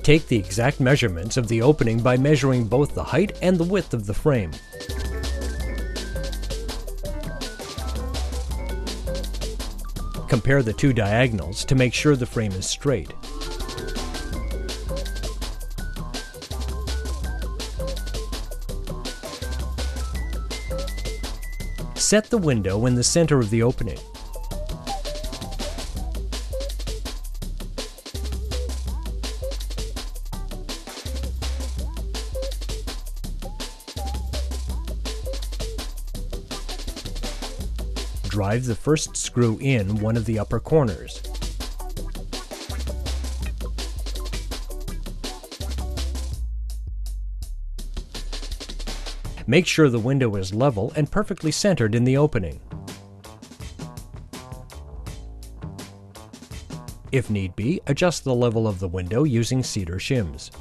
Take the exact measurements of the opening by measuring both the height and the width of the frame. Compare the two diagonals to make sure the frame is straight. Set the window in the center of the opening. Drive the first screw in one of the upper corners. Make sure the window is level and perfectly centered in the opening. If need be, adjust the level of the window using cedar shims.